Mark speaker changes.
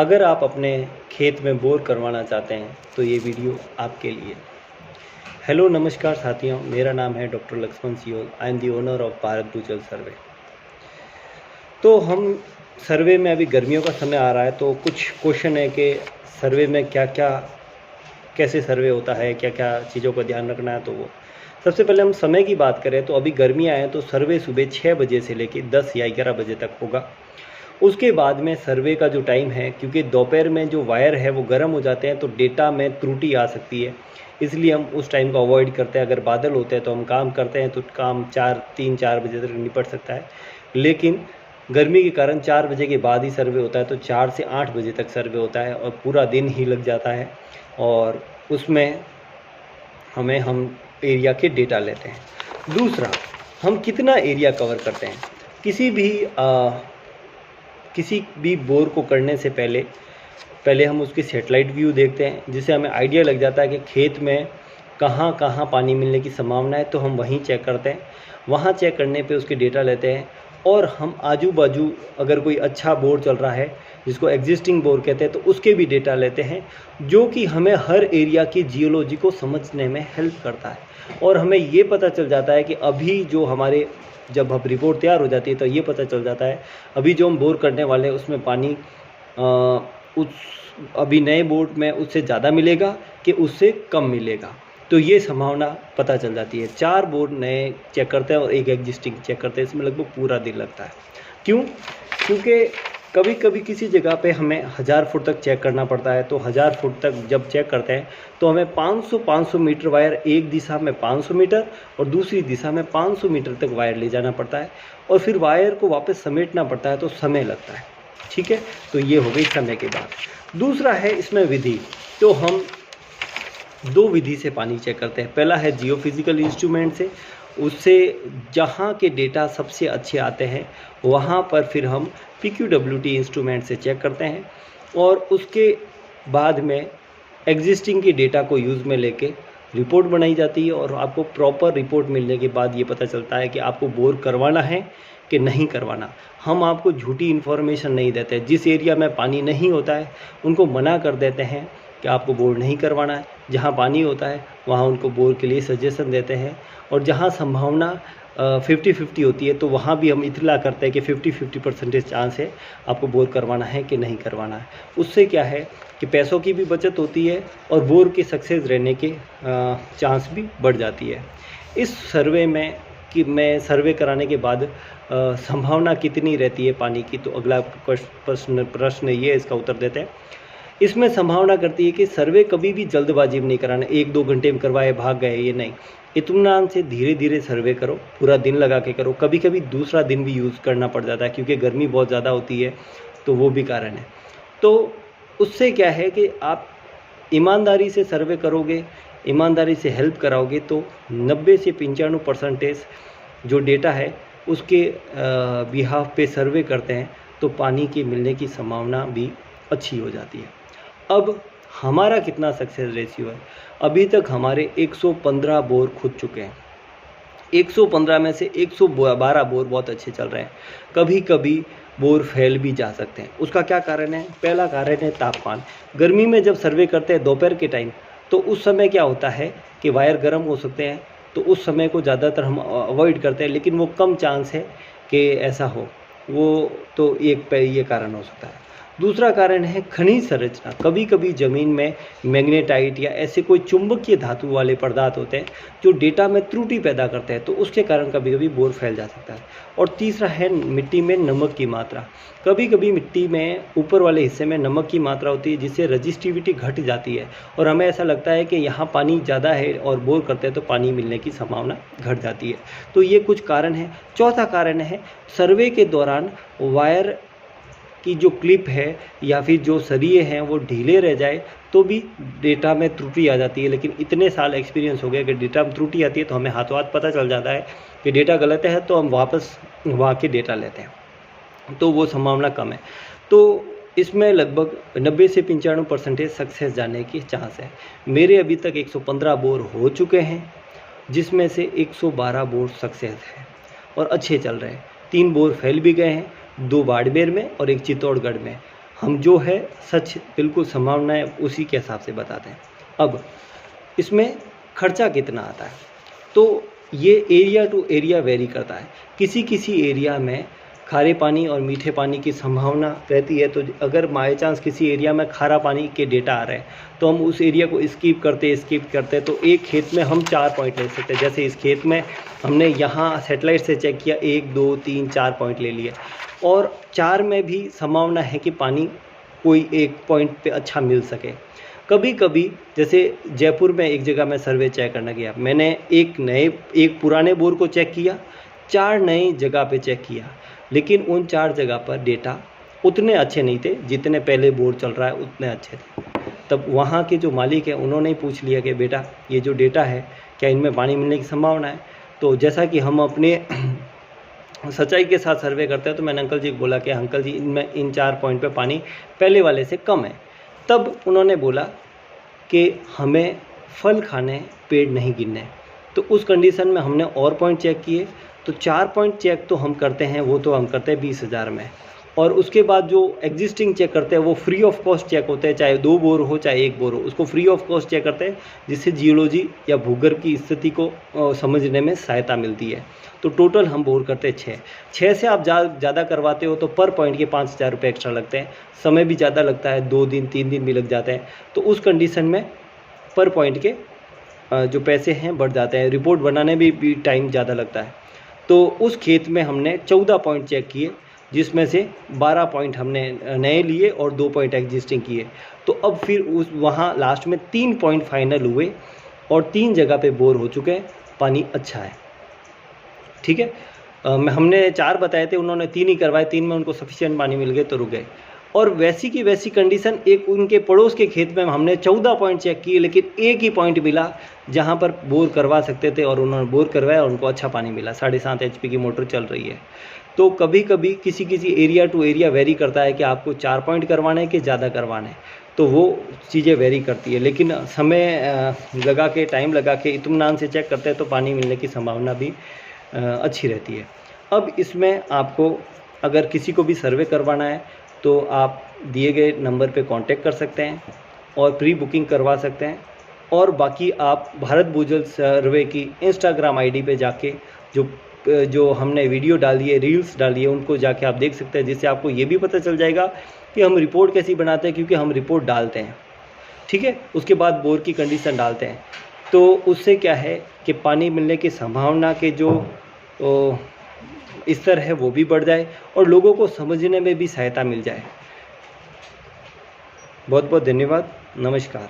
Speaker 1: अगर आप अपने खेत में बोर करवाना चाहते हैं तो ये वीडियो आपके लिए। हेलो नमस्कार साथियों, मेरा नाम है डॉक्टर लक्ष्मण सियोल। I am the owner of Bharat Bhujal survey. तो हम सर्वे में अभी गर्मियों का समय आ रहा है, तो कुछ क्वेश्चन है कि सर्वे में क्या क्या कैसे सर्वे होता है, क्या क्या चीज़ों का ध्यान रखना है। तो वो सबसे पहले हम समय की बात करें तो अभी गर्मियाँ हैं, तो सर्वे सुबह 6 बजे से लेकर 10 या 11 बजे तक होगा। उसके बाद में सर्वे का जो टाइम है, क्योंकि दोपहर में जो वायर है वो गर्म हो जाते हैं तो डेटा में त्रुटि आ सकती है, इसलिए हम उस टाइम को अवॉइड करते हैं। अगर बादल होते हैं तो हम काम करते हैं तो काम 3-4 बजे तक निपट सकता है, लेकिन गर्मी के कारण 4 बजे के बाद ही सर्वे होता है, तो 4 से 8 बजे तक सर्वे होता है और पूरा दिन ही लग जाता है। और उसमें हम एरिया के डेटा लेते हैं। दूसरा, हम कितना एरिया कवर करते हैं। किसी भी बोर को करने से पहले हम उसकी सैटेलाइट व्यू देखते हैं, जिससे हमें आइडिया लग जाता है कि खेत में कहाँ कहाँ पानी मिलने की संभावना है, तो हम वहीं चेक करते हैं। वहाँ चेक करने पे उसके डेटा लेते हैं और हम आजू बाजू अगर कोई अच्छा बोर चल रहा है, जिसको एग्जिस्टिंग बोर कहते हैं, तो उसके भी डेटा लेते हैं, जो कि हमें हर एरिया की जियोलॉजी को समझने में हेल्प करता है। और हमें ये पता चल जाता है कि अभी जो हमारे जब अब रिपोर्ट तैयार हो जाती है तो ये पता चल जाता है अभी जो हम बोर करने वाले हैं उसमें पानी उस अभी नए बोर में उससे ज़्यादा मिलेगा कि उससे कम मिलेगा, तो ये संभावना पता चल जाती है। 4 बोर नए चेक करते हैं और एक एग्जिस्टिंग चेक करते हैं, इसमें लगभग पूरा दिन लगता है। क्यों? क्योंकि कभी कभी किसी जगह पे हमें 1000 फुट तक चेक करना पड़ता है, तो 1000 फुट तक जब चेक करते हैं तो हमें 500 मीटर वायर एक दिशा में 500 मीटर और दूसरी दिशा में 500 मीटर तक वायर ले जाना पड़ता है, और फिर वायर को वापस समेटना पड़ता है, तो समय लगता है। ठीक है, तो ये हो गई समय के बाद। दूसरा है इसमें विधि। तो हम 2 विधि से पानी चेक करते हैं। पहला है जियोफिजिकल इंस्ट्रूमेंट से, उससे जहाँ के डेटा सबसे अच्छे आते हैं वहाँ पर फिर हम PQWT इंस्ट्रूमेंट से चेक करते हैं, और उसके बाद में एग्जिस्टिंग के डेटा को यूज़ में लेके रिपोर्ट बनाई जाती है। और आपको प्रॉपर रिपोर्ट मिलने के बाद ये पता चलता है कि आपको बोर करवाना है कि नहीं करवाना। हम आपको झूठी इन्फॉर्मेशन नहीं देते। जिस एरिया में पानी नहीं होता है उनको मना कर देते हैं कि आपको बोर नहीं करवाना है। जहाँ पानी होता है वहाँ उनको बोर के लिए सजेशन देते हैं, और जहाँ संभावना 50-50 होती है तो वहाँ भी हम इतला करते हैं कि 50-50% चांस है आपको बोर करवाना है कि नहीं करवाना है। उससे क्या है कि पैसों की भी बचत होती है और बोर के सक्सेस रहने के चांस भी बढ़ जाती है। इस सर्वे में सर्वे कराने के बाद संभावना कितनी रहती है पानी की, तो अगला प्रश्न ये इसका उत्तर देते हैं। इसमें संभावना करती है कि सर्वे कभी भी जल्दबाजी में नहीं कराना, 1-2 घंटे में करवाए भाग गए, ये नहीं। इत्मीनान से धीरे धीरे सर्वे करो, पूरा दिन लगा के करो। कभी कभी दूसरा दिन भी यूज़ करना पड़ जाता है क्योंकि गर्मी बहुत ज़्यादा होती है, तो वो भी कारण है। तो उससे क्या है कि आप ईमानदारी से सर्वे करोगे, ईमानदारी से हेल्प कराओगे, तो 90 से 95% जो डेटा है उसके बिहाफ पे सर्वे करते हैं, तो पानी के मिलने की संभावना भी अच्छी हो जाती है। अब हमारा कितना सक्सेस रेशियो है? अभी तक हमारे 115 बोर खुद चुके हैं। 115 में से 112 बोर बहुत अच्छे चल रहे हैं। कभी कभी बोर फेल भी जा सकते हैं। उसका क्या कारण है? पहला कारण है तापमान। गर्मी में जब सर्वे करते हैं दोपहर के टाइम, तो उस समय क्या होता है कि वायर गर्म हो सकते हैं, तो उस समय को ज़्यादातर हम अवॉइड करते हैं, लेकिन वो कम चांस है कि ऐसा हो। वो तो ये कारण हो सकता है। दूसरा कारण है खनिज संरचना। कभी कभी ज़मीन में मैग्नेटाइट या ऐसे कोई चुंबकीय धातु वाले पदार्थ होते हैं जो डेटा में त्रुटि पैदा करते हैं, तो उसके कारण कभी कभी बोर फैल जा सकता है। और तीसरा है मिट्टी में नमक की मात्रा। कभी कभी मिट्टी में ऊपर वाले हिस्से में नमक की मात्रा होती है, जिससे रजिस्टिविटी घट जाती है और हमें ऐसा लगता है कि यहाँ पानी ज़्यादा है और बोर करते हैं तो पानी मिलने की संभावना घट जाती है। तो ये कुछ कारण हैं। चौथा कारण है सर्वे के दौरान वायर की जो क्लिप है या फिर जो सरिये हैं वो ढीले रह जाए तो भी डेटा में त्रुटि आ जाती है। लेकिन इतने साल एक्सपीरियंस हो गया कि डेटा में त्रुटि आती है तो हमें हाथों हाथ पता चल जाता है कि डेटा गलत है, तो हम वापस वहाँ के डेटा लेते हैं, तो वो संभावना कम है। तो इसमें लगभग 90 से 95% सक्सेस जाने की चांस है। मेरे अभी तक 115 बोर हो चुके हैं, जिसमें से 112 बोर सक्सेस है और अच्छे चल रहे हैं। 3 बोर फेल भी गए हैं, 2 बाड़मेर में और 1 चित्तौड़गढ़ में। हम जो है सच बिल्कुल संभावनाएं उसी के हिसाब से बताते हैं। अब इसमें खर्चा कितना आता है, तो ये एरिया टू एरिया वेरी करता है। किसी किसी एरिया में खारे पानी और मीठे पानी की संभावना रहती है, तो अगर बाई चांस किसी एरिया में खारा पानी के डेटा आ रहे हैं तो हम उस एरिया को स्किप करते तो एक खेत में हम 4 पॉइंट ले सकते हैं। जैसे इस खेत में हमने यहाँ सैटेलाइट से चेक किया, 1 2 3 4 पॉइंट ले लिए, और 4 में भी संभावना है कि पानी कोई एक पॉइंट पे अच्छा मिल सके। कभी कभी जैसे जयपुर में एक जगह मैं सर्वे चेक करने गया, मैंने एक पुराने बोर को चेक किया, 4 नई जगह पे चेक किया, लेकिन उन 4 जगह पर डेटा उतने अच्छे नहीं थे जितने पहले बोर चल रहा है उतने अच्छे थे। तब वहाँ के जो मालिक हैं उन्होंने ही पूछ लिया कि बेटा ये जो डेटा है क्या इनमें पानी मिलने की संभावना है। तो जैसा कि हम अपने सच्चाई के साथ सर्वे करते हैं, तो मैंने अंकल जी को बोला कि अंकल जी इनमें इन 4 पॉइंट पे पानी पहले वाले से कम है। तब उन्होंने बोला कि हमें फल खाने पेड़ नहीं गिनने। तो उस कंडीशन में हमने और पॉइंट चेक किए, तो 4 पॉइंट चेक तो हम करते हैं, वो तो हम करते हैं 20,000 में, और उसके बाद जो एग्जिस्टिंग चेक करते हैं वो फ्री ऑफ कॉस्ट चेक होते हैं, चाहे 2 बोर हो चाहे 1 बोर हो, उसको फ्री ऑफ कॉस्ट चेक करते हैं, जिससे जियोलॉजी या भूगर्भ की स्थिति को समझने में सहायता मिलती है। तो टोटल हम बोर करते हैं 6 से आप ज़्यादा करवाते हो तो पर पॉइंट के 5,000 रुपये एक्स्ट्रा लगते हैं, समय भी ज़्यादा लगता है, 2 दिन 3 दिन भी लग जाते हैं। तो उस कंडीशन में पर पॉइंट के जो पैसे हैं बढ़ जाते हैं, रिपोर्ट बनाने में भी टाइम ज़्यादा लगता है। तो उस खेत में हमने 14 पॉइंट चेक किए, जिसमें से 12 पॉइंट हमने नए लिए और 2 पॉइंट एग्जिस्टिंग किए। तो अब फिर वहाँ लास्ट में 3 पॉइंट फाइनल हुए और 3 जगह पे बोर हो चुके हैं, पानी अच्छा है। ठीक है, हमने 4 बताए थे, उन्होंने 3 ही करवाए, 3 में उनको सफिशिएंट पानी मिल गए तो रुक गए। और वैसी की वैसी कंडीशन एक उनके पड़ोस के खेत में हमने 14 पॉइंट चेक किए, लेकिन एक ही पॉइंट मिला जहाँ पर बोर करवा सकते थे और उन्होंने बोर करवाया और उनको अच्छा पानी मिला। 7.5 HP की मोटर चल रही है। तो कभी कभी किसी एरिया टू एरिया वेरी करता है कि आपको 4 पॉइंट करवाने के ज़्यादा करवाने, तो वो चीज़ें वेरी करती है, लेकिन समय लगा के टाइम लगा के इत्मीनान से चेक करते हैं तो पानी मिलने की संभावना भी अच्छी रहती है। अब इसमें आपको अगर किसी को भी सर्वे करवाना है तो आप दिए गए नंबर पे कांटेक्ट कर सकते हैं और प्री बुकिंग करवा सकते हैं। और बाकी आप भारत भूजल सर्वे की इंस्टाग्राम आईडी पे जाके जो हमने वीडियो डाली है, रील्स डाली है, उनको जाके आप देख सकते हैं, जिससे आपको ये भी पता चल जाएगा कि हम रिपोर्ट कैसी बनाते हैं, क्योंकि हम रिपोर्ट डालते हैं। ठीक है, उसके बाद बोर की कंडीशन डालते हैं, तो उससे क्या है कि पानी मिलने की संभावना के जो स्तर है वो भी बढ़ जाए और लोगों को समझने में भी सहायता मिल जाए। बहुत बहुत धन्यवाद, नमस्कार।